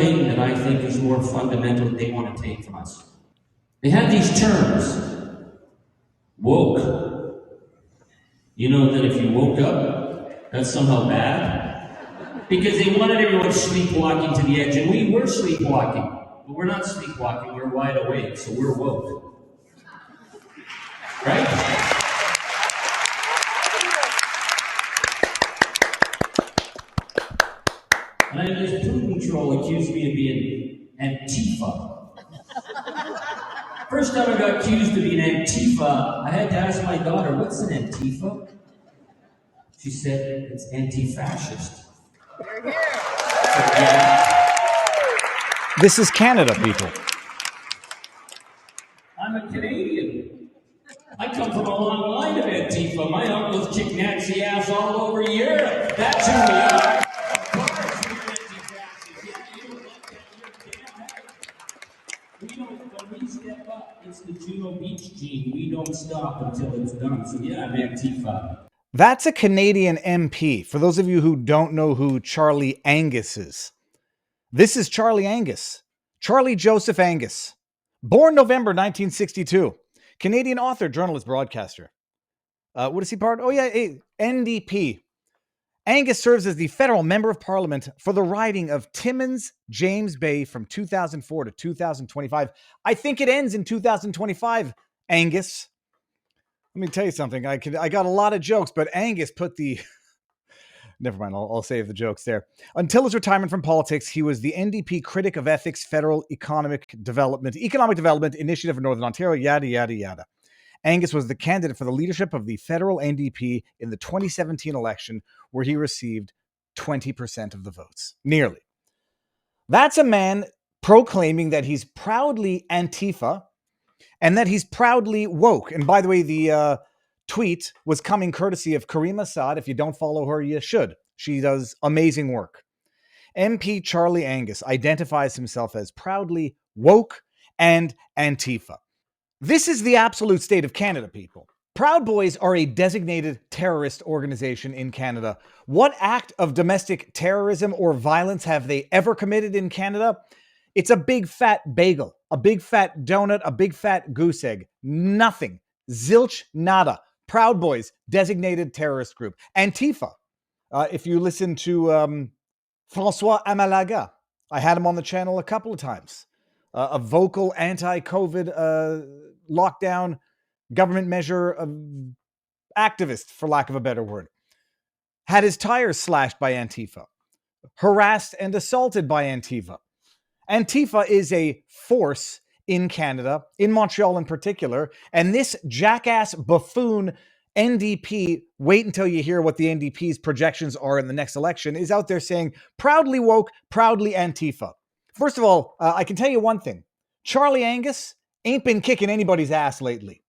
thing that I think is more fundamental that they want to take from us. They have these terms. Woke. You know that if you woke up, that's somehow bad? Because they wanted everyone sleepwalking to the edge, and we were sleepwalking. But we're not sleepwalking, we're wide awake, so we're woke. Right? And I this Putin troll accused me of being ANTIFA. First time I got accused of being ANTIFA, I had to ask my daughter, what's an ANTIFA? She said, it's anti-fascist. You're here. So, yeah. This is Canada, people. I'm a Canadian. I come from a long line of ANTIFA. My uncles kick Nazi ass all over Europe. That's who we are. Of course, we're anti-fascists. Yeah, you don't like that. You're damn right. When we step up, it's the Juno Beach gene. We don't stop until it's done. So yeah, I'm ANTIFA. That's a Canadian MP. For those of you who don't know who Charlie Angus is, this is Charlie Angus. Charlie Joseph Angus. Born November 1962. Canadian author, journalist, broadcaster. What is he part? Oh, yeah, NDP. Angus serves as the federal member of parliament for the riding of Timmins, James Bay from 2004 to 2025. I think it ends in 2025, Angus. Let me tell you something. I got a lot of jokes, but Angus put the... Never mind, I'll save the jokes there. Until his retirement from politics, he was the NDP Critic of Ethics Federal Economic Development Initiative of Northern Ontario, yada, yada, yada. Angus was the candidate for the leadership of the federal NDP in the 2017 election, where he received 20% of the votes. Nearly. That's a man proclaiming that he's proudly Antifa and that he's proudly woke. And by the way, the tweet was coming courtesy of Karima Saad. If you don't follow her, you should. She does amazing work. MP Charlie Angus identifies himself as proudly woke and Antifa. This is the absolute state of Canada, people. Proud Boys are a designated terrorist organization in Canada. What act of domestic terrorism or violence have they ever committed in Canada? It's a big fat bagel, a big fat donut, a big fat goose egg. Nothing. Zilch, nada. Proud Boys, designated terrorist group. Antifa. If you listen to Francois Amalaga, I had him on the channel a couple of times. A vocal anti-COVID lockdown government measure activist, for lack of a better word. Had his tires slashed by Antifa. Harassed and assaulted by Antifa. Antifa is a force in Canada, in Montreal in particular, and this jackass buffoon NDP, wait until you hear what the NDP's projections are in the next election, is out there saying, proudly woke, proudly Antifa. First of all, I can tell you one thing. Charlie Angus ain't been kicking anybody's ass lately.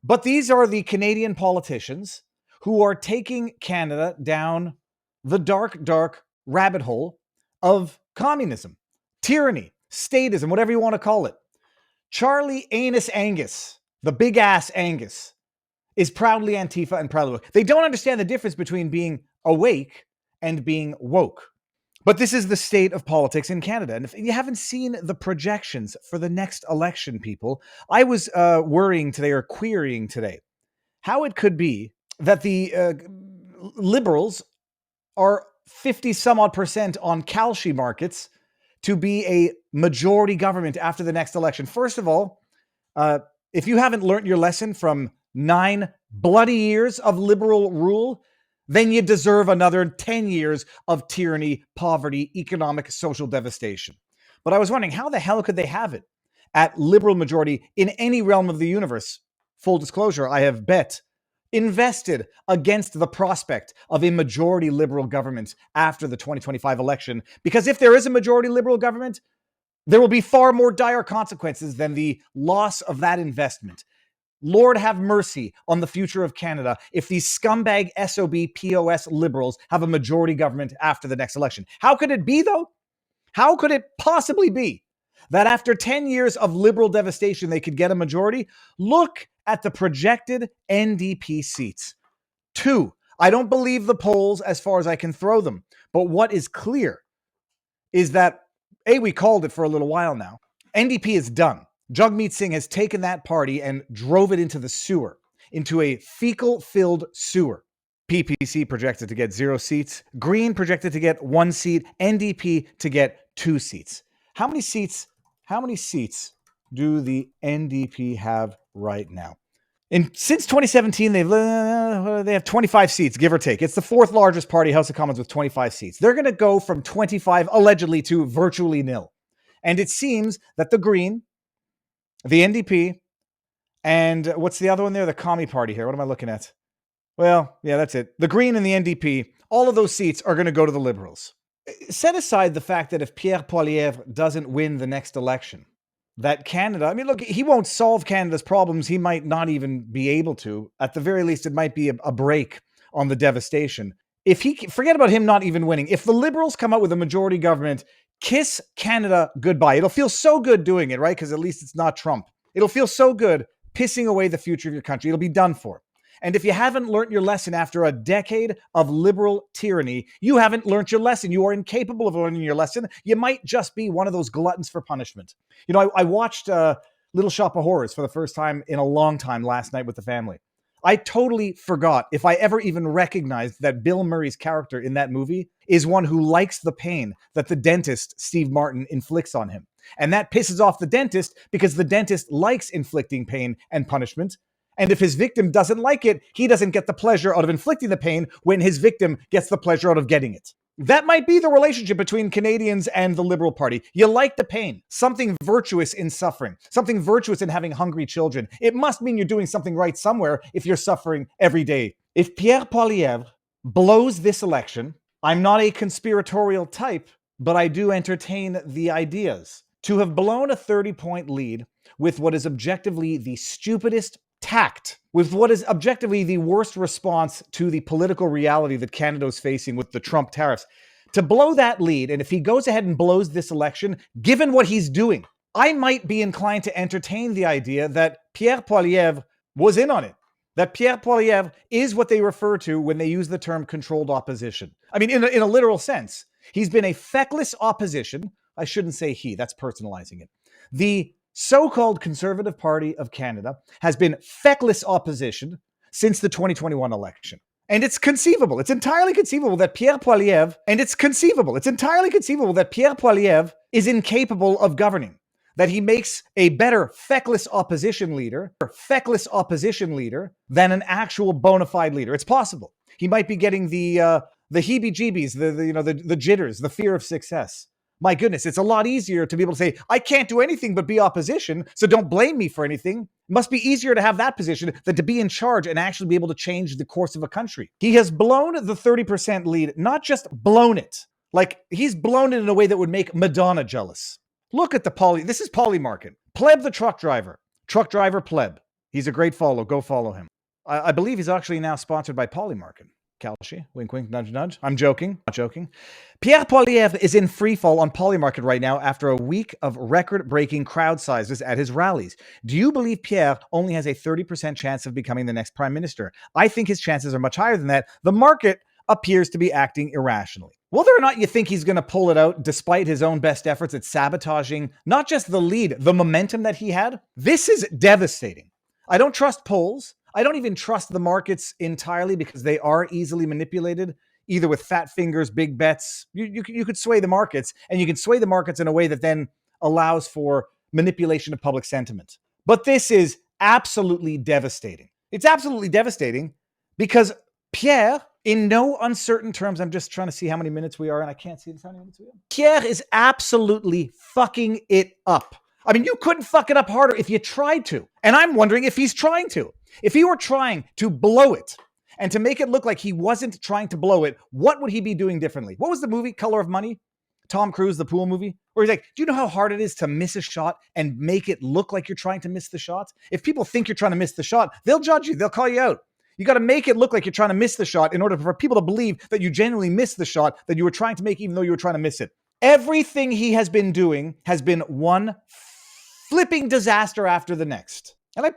But these are the Canadian politicians who are taking Canada down the dark, dark rabbit hole of communism, tyranny, statism, whatever you want to call it. Charlie Anus Angus, the big ass Angus, is proudly Antifa and proudly woke. They don't understand the difference between being awake and being woke. But this is the state of politics in Canada. And if you haven't seen the projections for the next election, people, I was worrying today or querying today how it could be that the Liberals are 50 some odd % on Kalshi markets to be a majority government after the next election. First of all, if you haven't learned your lesson from 9 bloody years of Liberal rule, then you deserve another 10 years of tyranny, poverty, economic, social devastation. But I was wondering, how the hell could they have it at Liberal majority in any realm of the universe? Full disclosure, I have invested against the prospect of a majority Liberal government after the 2025 election, because if there is a majority Liberal government, there will be far more dire consequences than the loss of that investment. Lord have mercy on the future of Canada if these scumbag SOB POS Liberals have a majority government after the next election. How could it be, though? How could it possibly be that after 10 years of Liberal devastation, they could get a majority? Look at the projected NDP seats. 2. I don't believe the polls as far as I can throw them. But what is clear is that, A, we called it for a little while now. NDP is done. Jagmeet Singh has taken that party and drove it into the sewer, into a fecal-filled sewer. PPC projected to get 0 seats. Green projected to get 1 seat. NDP to get 2 seats. How many seats do the NDP have right now? Since 2017, they have 25 seats, give or take. It's the 4th largest party, House of Commons, with 25 seats. They're going to go from 25, allegedly, to virtually nil. And it seems that the Green, the NDP, and what's the other one there? The Commie Party here. What am I looking at? Well, yeah, that's it. The Green and the NDP, all of those seats are going to go to the Liberals. Set aside the fact that if Pierre Poilievre doesn't win the next election, that Canada, I mean, look, he won't solve Canada's problems. He might not even be able to. At the very least, it might be a break on the devastation. Forget about him not even winning. If the Liberals come out with a majority government, kiss Canada goodbye. It'll feel so good doing it, right? Because at least it's not Trump. It'll feel so good pissing away the future of your country. It'll be done for. And if you haven't learned your lesson after a decade of liberal tyranny, you haven't learned your lesson. You are incapable of learning your lesson. You might just be one of those gluttons for punishment. You know, I watched Little Shop of Horrors for the first time in a long time last night with the family. I totally forgot if I ever even recognized that Bill Murray's character in that movie is one who likes the pain that the dentist, Steve Martin, inflicts on him. And that pisses off the dentist because the dentist likes inflicting pain and punishment. And if his victim doesn't like it, he doesn't get the pleasure out of inflicting the pain when his victim gets the pleasure out of getting it. That might be the relationship between Canadians and the Liberal Party. You like the pain, something virtuous in suffering, something virtuous in having hungry children. It must mean you're doing something right somewhere if you're suffering every day. If Pierre Poilievre blows this election, I'm not a conspiratorial type, but I do entertain the ideas. To have blown a 30-point lead with what is objectively the stupidest tact, with what is objectively the worst response to the political reality that Canada is facing with the Trump tariffs, to blow that lead, and if he goes ahead and blows this election, given what he's doing, I might be inclined to entertain the idea that Pierre Poilievre was in on it. That Pierre Poilievre is what they refer to when they use the term controlled opposition. I mean, in a literal sense. He's been a feckless opposition. I shouldn't say he, that's personalizing it. The so-called Conservative Party of Canada has been feckless opposition since the 2021 election. And it's conceivable, it's entirely conceivable that Pierre Poilievre, is incapable of governing. That he makes a better feckless opposition leader than an actual bona fide leader. It's possible. He might be getting the heebie-jeebies, the jitters, the fear of success. My goodness, it's a lot easier to be able to say, I can't do anything but be opposition, so don't blame me for anything. It must be easier to have that position than to be in charge and actually be able to change the course of a country. He has blown the 30% lead, not just blown it, like he's blown it in a way that would make Madonna jealous. Look at this is Polymarket. Pleb the truck driver Pleb. He's a great follow, go follow him. I believe he's actually now sponsored by Polymarket. Kalshi, wink, wink, nudge, nudge. I'm joking, not joking. Pierre Poilievre is in freefall on Polymarket right now after a week of record-breaking crowd sizes at his rallies. Do you believe Pierre only has a 30% chance of becoming the next prime minister? I think his chances are much higher than that. The market appears to be acting irrationally. Whether or not you think he's going to pull it out despite his own best efforts at sabotaging not just the lead, the momentum that he had, this is devastating. I don't trust polls. I don't even trust the markets entirely because they are easily manipulated, either with fat fingers, big bets. You could sway the markets, and you can sway the markets in a way that then allows for manipulation of public sentiment. But this is absolutely devastating. It's absolutely devastating because Pierre, in no uncertain terms, I'm just trying to see how many minutes we are, and I can't see how many minutes we are. Pierre is absolutely fucking it up. I mean, you couldn't fuck it up harder if you tried to. And I'm wondering if he's trying to. If he were trying to blow it and to make it look like he wasn't trying to blow it, what would he be doing differently? What was the movie, Color of Money? Tom Cruise, the pool movie? Where he's like, do you know how hard it is to miss a shot and make it look like you're trying to miss the shot? If people think you're trying to miss the shot, they'll judge you. They'll call you out. You got to make it look like you're trying to miss the shot in order for people to believe that you genuinely missed the shot that you were trying to make, even though you were trying to miss it. Everything he has been doing has been one flipping disaster after the next. And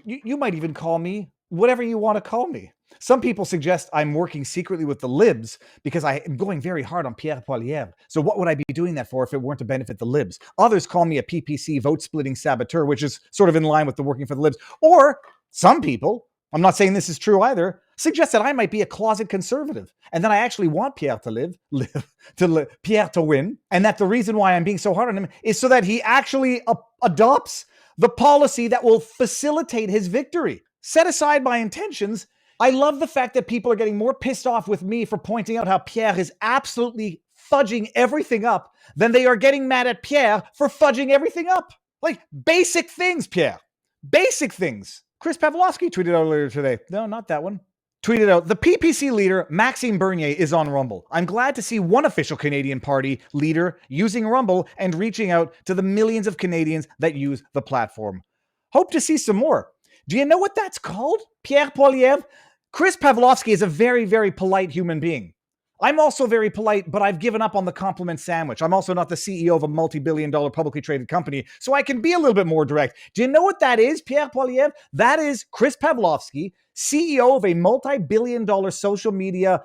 you might even call me whatever you want to call me. Some people suggest I'm working secretly with the libs because I am going very hard on Pierre Poilievre. So what would I be doing that for if it weren't to benefit the libs? Others call me a PPC vote-splitting saboteur, which is sort of in line with the working for the libs. Or some people, I'm not saying this is true either, suggest that I might be a closet conservative and that I actually want Pierre to Pierre to win, and that the reason why I'm being so hard on him is so that he actually adopts the policy that will facilitate his victory. Set aside my intentions, I love the fact that people are getting more pissed off with me for pointing out how Pierre is absolutely fudging everything up than they are getting mad at Pierre for fudging everything up. Like basic things, Pierre. Basic things. Chris Pavlovsky tweeted out earlier today. No, not that one. Tweeted out, the PPC leader, Maxime Bernier, is on Rumble. I'm glad to see one official Canadian party leader using Rumble and reaching out to the millions of Canadians that use the platform. Hope to see some more. Do you know what that's called? Pierre Poilievre? Chris Pavlovsky is a very, very polite human being. I'm also very polite, but I've given up on the compliment sandwich. I'm also not the CEO of a multi-billion-dollar publicly traded company, so I can be a little bit more direct. Do you know what that is, Pierre Poilievre? That is Chris Pavlovsky, CEO of a multi-billion-dollar social media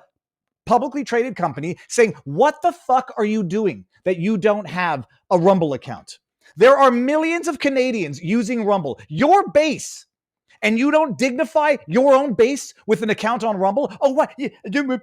publicly traded company, saying, what the fuck are you doing that you don't have a Rumble account? There are millions of Canadians using Rumble. Your base. And you don't dignify your own base with an account on Rumble? Oh, what? Yeah,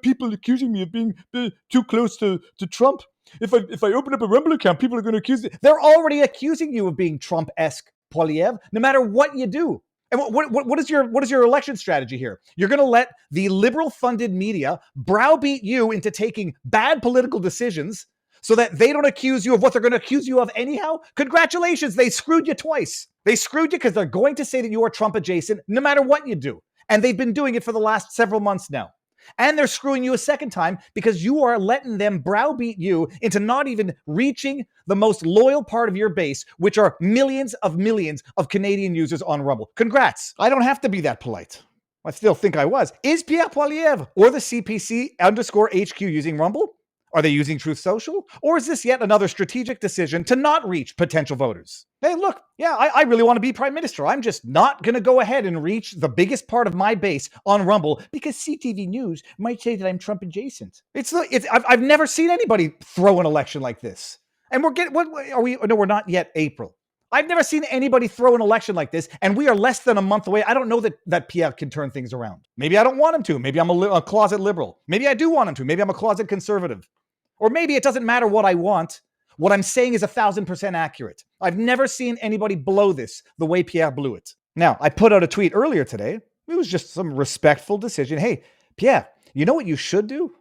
people accusing me of being too close to Trump. If I open up a Rumble account, people are going to accuse me. They're already accusing you of being Trump-esque, Poilievre, no matter what you do. And what is your election strategy here? You're going to let the liberal-funded media browbeat you into taking bad political decisions so that they don't accuse you of what they're going to accuse you of anyhow? Congratulations, they screwed you twice. They screwed you because they're going to say that you are Trump adjacent no matter what you do. And they've been doing it for the last several months now. And they're screwing you a second time because you are letting them browbeat you into not even reaching the most loyal part of your base, which are millions of Canadian users on Rumble. Congrats. I don't have to be that polite. I still think I was. Is Pierre Poilievre or the CPC_HQ using Rumble? Are they using Truth Social? Or is this yet another strategic decision to not reach potential voters? Hey, look, yeah, I really want to be prime minister. I'm just not going to go ahead and reach the biggest part of my base on Rumble because CTV News might say that I'm Trump adjacent. I've never seen anybody throw an election like this. And we're not yet April. I've never seen anybody throw an election like this, and we are less than a month away. I don't know that Pierre can turn things around. Maybe I don't want him to. Maybe I'm a closet liberal. Maybe I do want him to. Maybe I'm a closet conservative. Or maybe it doesn't matter what I want. What I'm saying is 1,000% accurate. I've never seen anybody blow this the way Pierre blew it. Now, I put out a tweet earlier today. It was just some respectful decision. Hey, Pierre, you know what you should do?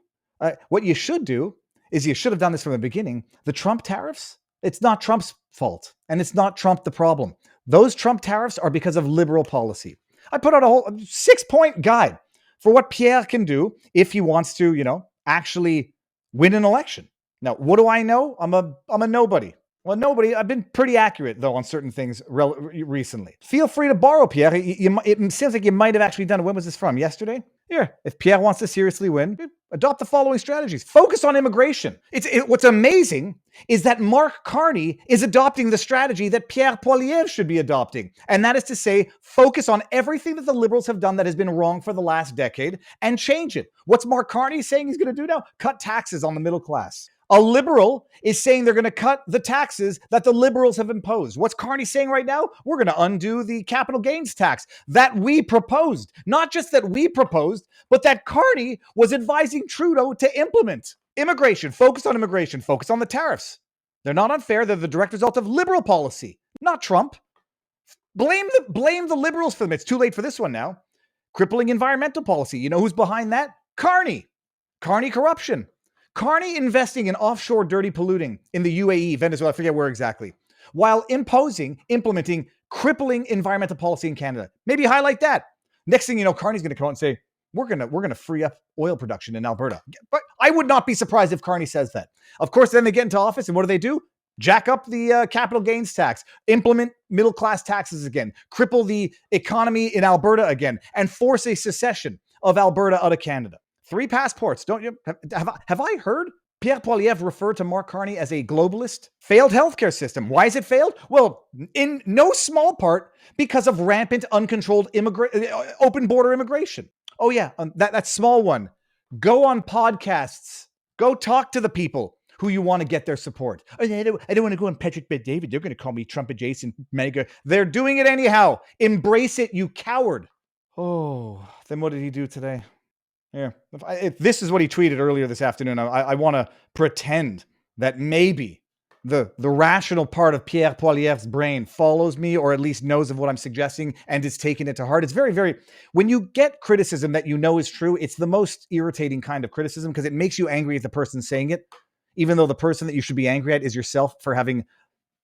What you should do is you should have done this from the beginning. The Trump tariffs, it's not Trump's fault. And it's not Trump the problem. Those Trump tariffs are because of liberal policy. I put out a whole 6-point guide for what Pierre can do if he wants to, actually win an election. Now, what do I know? I'm a nobody. Well, nobody. I've been pretty accurate, though, on certain things recently. Feel free to borrow, Pierre. It seems like you might have actually done it. When was this from? Yesterday? Here. If Pierre wants to seriously win, adopt the following strategies. Focus on immigration. What's amazing is that Mark Carney is adopting the strategy that Pierre Poilievre should be adopting. And that is to say, focus on everything that the Liberals have done that has been wrong for the last decade and change it. What's Mark Carney saying he's going to do now? Cut taxes on the middle class. A liberal is saying they're going to cut the taxes that the liberals have imposed. What's Carney saying right now? We're going to undo the capital gains tax that we proposed. Not just that we proposed, but that Carney was advising Trudeau to implement. Immigration, focus on the tariffs. They're not unfair. They're the direct result of liberal policy, not Trump. Blame the liberals for them. It's too late for this one now. Crippling environmental policy. You know who's behind that? Carney. Carney corruption. Carney investing in offshore dirty polluting in the UAE, Venezuela, I forget where exactly, while implementing crippling environmental policy in Canada. Maybe highlight that. Next thing you know, Carney's going to come out and say, we're going to free up oil production in Alberta. But I would not be surprised if Carney says that. Of course, then they get into office, and what do? Jack up the capital gains tax, implement middle-class taxes again, cripple the economy in Alberta again, and force a secession of Alberta out of Canada. 3 passports. Don't you have I heard Pierre Poilievre referred to Mark Carney as a globalist. Failed healthcare system. Why is it failed? Well, in no small part because of rampant, uncontrolled open border immigration. Oh yeah, that small one. Go on podcasts. Go talk to the people who you want to get their support. I don't want to go on Patrick Bet-David. They're going to call me Trump adjacent mega. They're doing it anyhow. Embrace it, you coward. Oh, then what did he do today? Yeah, if this is what he tweeted earlier this afternoon, I want to pretend that maybe the rational part of Pierre Poilievre's brain follows me, or at least knows of what I'm suggesting and is taking it to heart. It's very, very, when you get criticism that you know is true, it's the most irritating kind of criticism because it makes you angry at the person saying it, even though the person that you should be angry at is yourself for having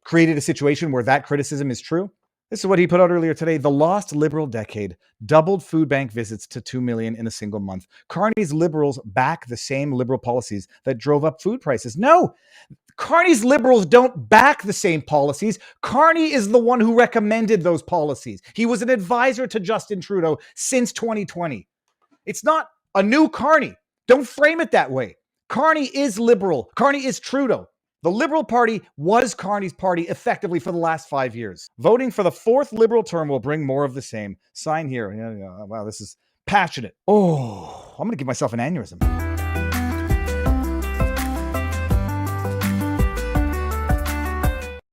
created a situation where that criticism is true. This is what he put out earlier today. The lost Liberal decade doubled food bank visits to 2 million in a single month. Carney's Liberals back the same Liberal policies that drove up food prices. No, Carney's Liberals don't back the same policies. Carney is the one who recommended those policies. He was an advisor to Justin Trudeau since 2020. It's not a new Carney. Don't frame it that way. Carney is Liberal. Carney is Trudeau. The Liberal Party was Carney's party effectively for the last 5 years. Voting for the fourth Liberal term will bring more of the same. Sign here. Yeah, wow, this is passionate. Oh, I'm going to give myself an aneurysm.